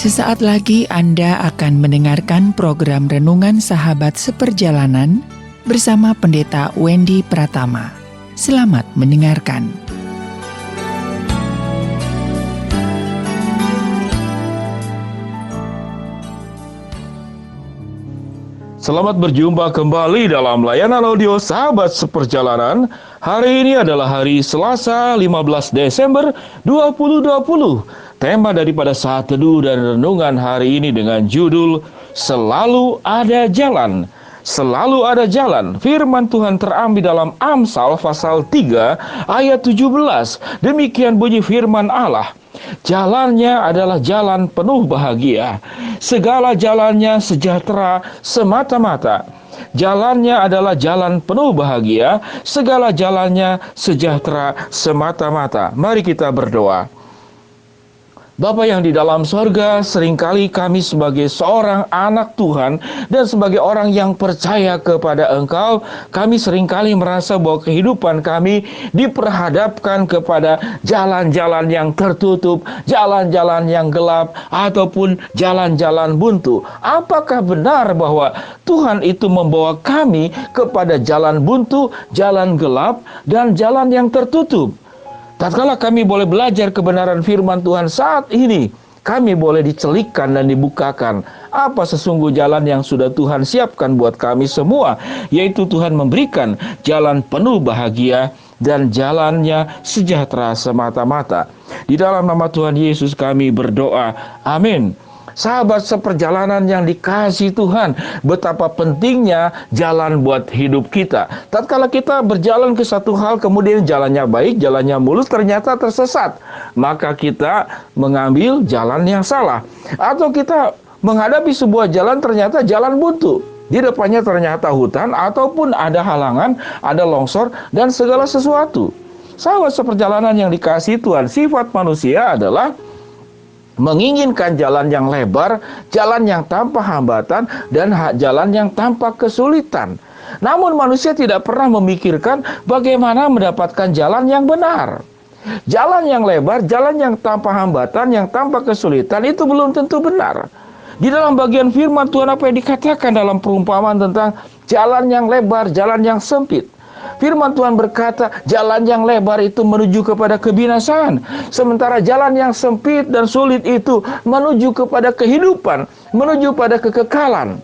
Sesaat lagi Anda akan mendengarkan program Renungan Sahabat Seperjalanan bersama Pendeta Wendy Pratama. Selamat mendengarkan. Selamat berjumpa kembali dalam layanan audio Sahabat Seperjalanan. Hari ini adalah hari Selasa 15 Desember 2020. Tema daripada saat teduh dan renungan hari ini dengan judul Selalu Ada Jalan. Selalu ada jalan. Firman Tuhan terambil dalam Amsal pasal 3 ayat 17. Demikian bunyi firman Allah. Jalannya adalah jalan penuh bahagia. Segala jalannya sejahtera semata-mata. Jalannya adalah jalan penuh bahagia. Segala jalannya sejahtera semata-mata. Mari kita berdoa. Bapa yang di dalam sorga, seringkali kami sebagai seorang anak Tuhan dan sebagai orang yang percaya kepada Engkau, kami seringkali merasa bahwa kehidupan kami diperhadapkan kepada jalan-jalan yang tertutup, jalan-jalan yang gelap, ataupun jalan-jalan buntu. Apakah benar bahwa Tuhan itu membawa kami kepada jalan buntu, jalan gelap, dan jalan yang tertutup? Tatkala kami boleh belajar kebenaran firman Tuhan saat ini, kami boleh dicelikkan dan dibukakan apa sesungguh jalan yang sudah Tuhan siapkan buat kami semua, yaitu Tuhan memberikan jalan penuh bahagia dan jalannya sejahtera semata-mata. Di dalam nama Tuhan Yesus kami berdoa. Amin. Sahabat seperjalanan yang dikasihi Tuhan, betapa pentingnya jalan buat hidup kita. Tatkala kita berjalan ke satu hal, kemudian jalannya baik, jalannya mulus, ternyata tersesat, maka kita mengambil jalan yang salah. Atau kita menghadapi sebuah jalan, ternyata jalan buntu. Di depannya ternyata hutan, ataupun ada halangan, ada longsor, dan segala sesuatu. Sahabat seperjalanan yang dikasihi Tuhan, sifat manusia adalah menginginkan jalan yang lebar, jalan yang tanpa hambatan, dan jalan yang tanpa kesulitan. Namun manusia tidak pernah memikirkan bagaimana mendapatkan jalan yang benar. Jalan yang lebar, jalan yang tanpa hambatan, yang tanpa kesulitan itu belum tentu benar. Di dalam bagian firman Tuhan apa yang dikatakan dalam perumpamaan tentang jalan yang lebar, jalan yang sempit. Firman Tuhan berkata, jalan yang lebar itu menuju kepada kebinasaan, sementara jalan yang sempit dan sulit itu menuju kepada kehidupan, menuju pada kekekalan.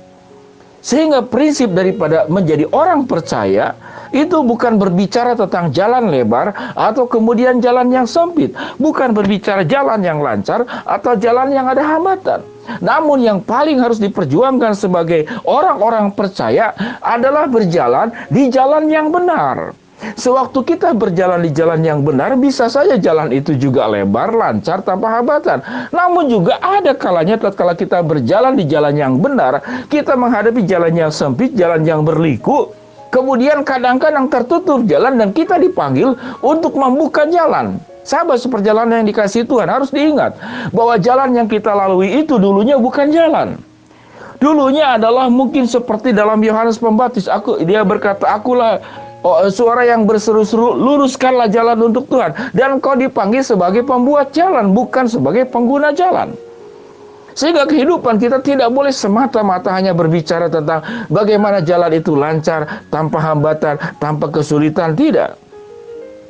Sehingga prinsip daripada menjadi orang percaya itu bukan berbicara tentang jalan lebar atau kemudian jalan yang sempit, bukan berbicara jalan yang lancar atau jalan yang ada hambatan. Namun yang paling harus diperjuangkan sebagai orang-orang percaya adalah berjalan di jalan yang benar. Sewaktu kita berjalan di jalan yang benar, bisa saja jalan itu juga lebar, lancar, tanpa hambatan. Namun juga ada kalanya tatkala kita berjalan di jalan yang benar, kita menghadapi jalan yang sempit, jalan yang berliku. Kemudian kadang-kadang tertutup jalan dan kita dipanggil untuk membuka jalan. Sahabat seperjalanan yang dikasihi Tuhan, harus diingat bahwa jalan yang kita lalui itu dulunya bukan jalan. Dulunya adalah mungkin seperti dalam Yohanes Pembaptis, dia berkata, akulah suara yang berseru-seru, luruskanlah jalan untuk Tuhan. Dan kau dipanggil sebagai pembuat jalan, bukan sebagai pengguna jalan. Sehingga kehidupan kita tidak boleh semata-mata hanya berbicara tentang bagaimana jalan itu lancar, tanpa hambatan, tanpa kesulitan. Tidak.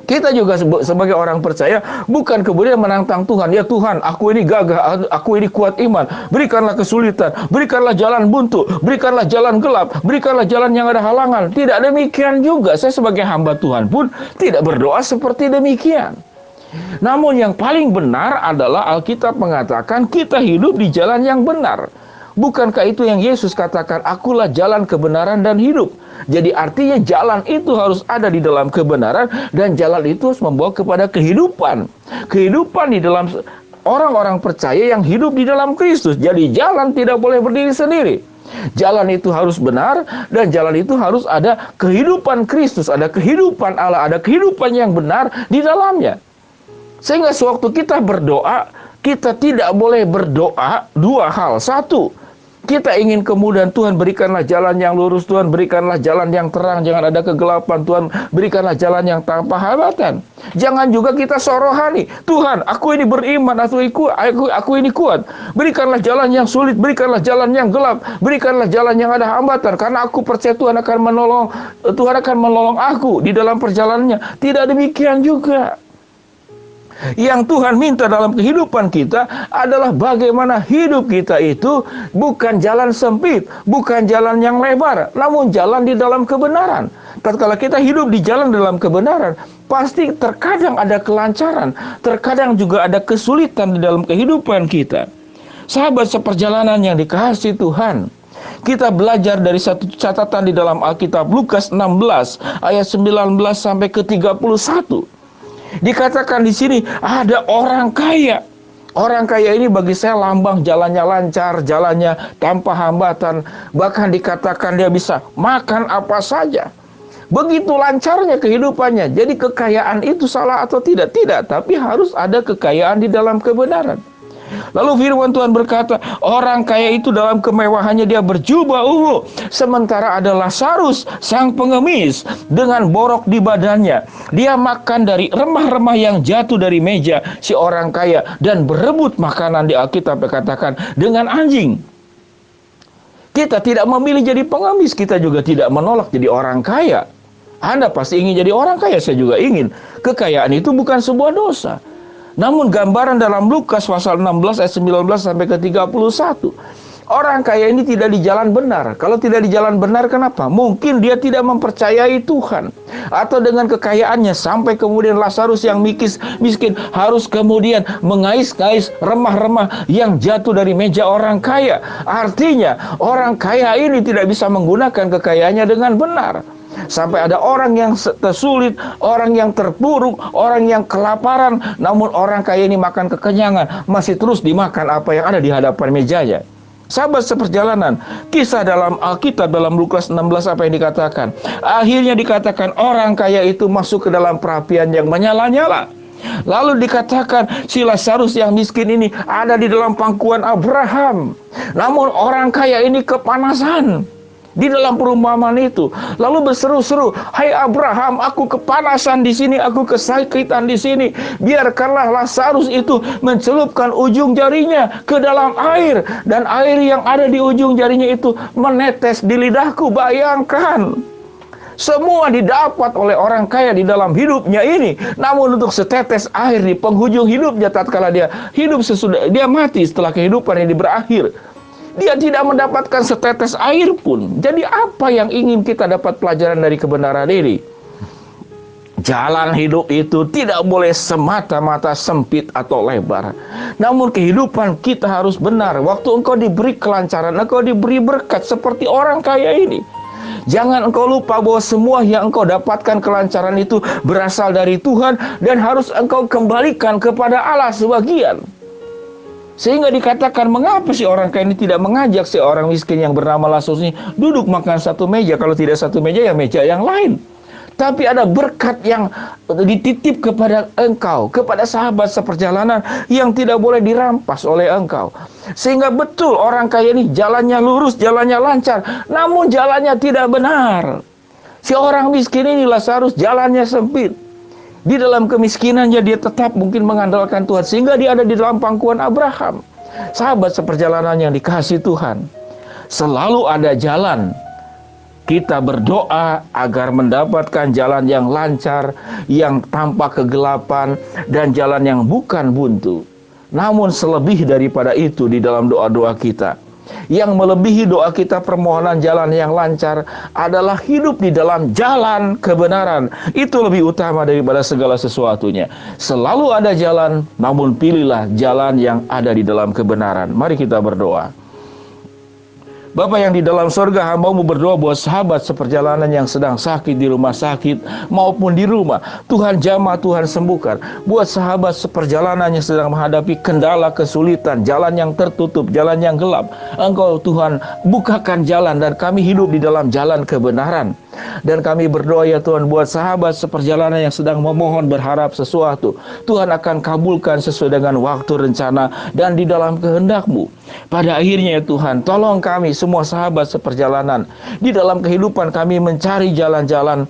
Kita juga sebagai orang percaya bukan kemudian menantang Tuhan. Ya Tuhan, aku ini gagah, aku ini kuat iman. Berikanlah kesulitan, berikanlah jalan buntu, berikanlah jalan gelap, berikanlah jalan yang ada halangan. Tidak demikian juga. Saya sebagai hamba Tuhan pun tidak berdoa seperti demikian. Namun yang paling benar adalah Alkitab mengatakan kita hidup di jalan yang benar. Bukankah itu yang Yesus katakan, akulah jalan kebenaran dan hidup. Jadi artinya jalan itu harus ada di dalam kebenaran dan jalan itu harus membawa kepada kehidupan. Kehidupan di dalam orang-orang percaya yang hidup di dalam Kristus. Jadi jalan tidak boleh berdiri sendiri. Jalan itu harus benar dan jalan itu harus ada kehidupan Kristus, ada kehidupan Allah, ada kehidupan yang benar di dalamnya. Sehingga sewaktu kita berdoa, kita tidak boleh berdoa dua hal. Satu, Kita ingin kemudahan, Tuhan berikanlah jalan yang lurus, Tuhan berikanlah jalan yang terang, jangan ada kegelapan, Tuhan berikanlah jalan yang tanpa hambatan. Jangan juga kita sorohani, Tuhan aku ini beriman, aku ini kuat, berikanlah jalan yang sulit, berikanlah jalan yang gelap, berikanlah jalan yang ada hambatan, karena aku percaya Tuhan akan menolong aku di dalam perjalanannya. Tidak demikian juga. Yang Tuhan minta dalam kehidupan kita adalah bagaimana hidup kita itu bukan jalan sempit, bukan jalan yang lebar, namun jalan di dalam kebenaran. Tatkala kita hidup di jalan dalam kebenaran, pasti terkadang ada kelancaran, terkadang juga ada kesulitan di dalam kehidupan kita. Sahabat seperjalanan yang dikasihi Tuhan, kita belajar dari satu catatan di dalam Alkitab, Lukas 16 ayat 19 sampai ke 31. Dikatakan di sini ada orang kaya. Orang kaya ini bagi saya lambang jalannya lancar, jalannya tanpa hambatan. Bahkan dikatakan dia bisa makan apa saja. Begitu lancarnya kehidupannya. Jadi kekayaan itu salah atau tidak? Tidak, tapi harus ada kekayaan di dalam kebenaran. Lalu firman Tuhan berkata, orang kaya itu dalam kemewahannya dia berjubah ungu, sementara ada Lazarus sang pengemis dengan borok di badannya. Dia makan dari remah-remah yang jatuh dari meja si orang kaya dan berebut makanan, di Alkitab dikatakan, dengan anjing. Kita tidak memilih jadi pengemis, kita juga tidak menolak jadi orang kaya. Anda pasti ingin jadi orang kaya, saya juga ingin. Kekayaan itu bukan sebuah dosa. Namun gambaran dalam Lukas pasal 16 ayat 19 sampai ke 31. Orang kaya ini tidak di jalan benar. Kalau tidak di jalan benar, kenapa? Mungkin dia tidak mempercayai Tuhan. Atau dengan kekayaannya sampai kemudian Lazarus yang miskin harus kemudian mengais-ngais remah-remah yang jatuh dari meja orang kaya. Artinya orang kaya ini tidak bisa menggunakan kekayaannya dengan benar. Sampai ada orang yang tersulit, orang yang terpuruk, orang yang kelaparan, namun orang kaya ini makan kekenyangan, masih terus dimakan apa yang ada di hadapan mejanya. Sahabat seperjalanan, kisah dalam Alkitab dalam Lukas 16 apa yang dikatakan? Akhirnya dikatakan orang kaya itu masuk ke dalam perapian yang menyala-nyala. Lalu dikatakan si Lazarus yang miskin ini ada di dalam pangkuan Abraham. Namun orang kaya ini kepanasan di dalam perumpamaan itu, lalu berseru-seru, hai Abraham, aku kepanasan di sini, aku kesakitan di sini. Biarkanlah Lazarus itu mencelupkan ujung jarinya ke dalam air, dan air yang ada di ujung jarinya itu menetes di lidahku. Bayangkan, semua didapat oleh orang kaya di dalam hidupnya ini, namun untuk setetes air di penghujung hidupnya, tatkala dia hidup sesudah dia mati, setelah kehidupan ini berakhir, dia tidak mendapatkan setetes air pun. Jadi apa yang ingin kita dapat pelajaran dari kebenaran ini? Jalan hidup itu tidak boleh semata-mata sempit atau lebar. Namun kehidupan kita harus benar. Waktu engkau diberi kelancaran, engkau diberi berkat seperti orang kaya ini. Jangan engkau lupa bahwa semua yang engkau dapatkan kelancaran itu berasal dari Tuhan dan harus engkau kembalikan kepada Allah sebagian. Sehingga dikatakan, mengapa si orang kaya ini tidak mengajak si orang miskin yang bernama Lazarus ini duduk makan satu meja? Kalau tidak satu meja, ya meja yang lain. Tapi ada berkat yang dititip kepada engkau, kepada sahabat seperjalanan yang tidak boleh dirampas oleh engkau. Sehingga betul orang kaya ini jalannya lurus, jalannya lancar, namun jalannya tidak benar. Si orang miskin ini Lazarus jalannya sempit. Di dalam kemiskinannya dia tetap mungkin mengandalkan Tuhan, sehingga dia ada di dalam pangkuan Abraham. Sahabat seperjalanan yang dikasihi Tuhan, selalu ada jalan. Kita berdoa agar mendapatkan jalan yang lancar, yang tanpa kegelapan, dan jalan yang bukan buntu. Namun selebih daripada itu di dalam doa-doa kita, yang melebihi doa kita permohonan jalan yang lancar adalah hidup di dalam jalan kebenaran. Itu lebih utama daripada segala sesuatunya. Selalu ada jalan, namun pilihlah jalan yang ada di dalam kebenaran. Mari kita berdoa. Bapa yang di dalam sorga, hamba-Mu berdoa buat sahabat seperjalanan yang sedang sakit di rumah sakit maupun di rumah. Tuhan jamah, Tuhan sembuhkan. Buat sahabat seperjalanan yang sedang menghadapi kendala, kesulitan, jalan yang tertutup, jalan yang gelap, Engkau Tuhan bukakan jalan dan kami hidup di dalam jalan kebenaran. Dan kami berdoa ya Tuhan, buat sahabat seperjalanan yang sedang memohon berharap sesuatu, Tuhan akan kabulkan sesuai dengan waktu, rencana, dan di dalam kehendak-Mu. Pada akhirnya ya Tuhan, tolong kami semua sahabat seperjalanan, di dalam kehidupan kami mencari jalan-jalan.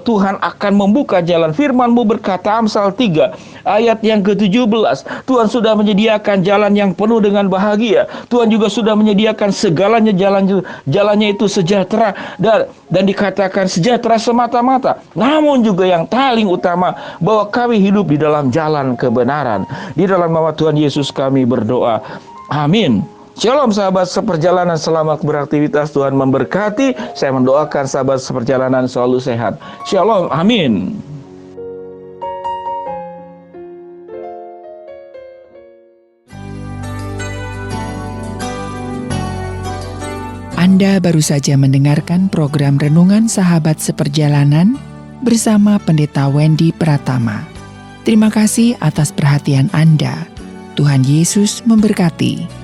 Tuhan akan membuka jalan. Firman-Mu berkata, Amsal 3 ayat yang ke-17, Tuhan sudah menyediakan jalan yang penuh dengan bahagia. Tuhan juga sudah menyediakan segalanya, jalannya itu sejahtera, dan dikatakan sejahtera semata-mata. Namun juga yang paling utama, bahwa kami hidup di dalam jalan kebenaran. Di dalam nama Tuhan Yesus kami berdoa. Amin. Shalom sahabat seperjalanan, selamat beraktivitas, Tuhan memberkati. Saya mendoakan sahabat seperjalanan selalu sehat. Shalom, amin. Anda baru saja mendengarkan program Renungan Sahabat Seperjalanan bersama Pendeta Wendy Pratama. Terima kasih atas perhatian Anda. Tuhan Yesus memberkati.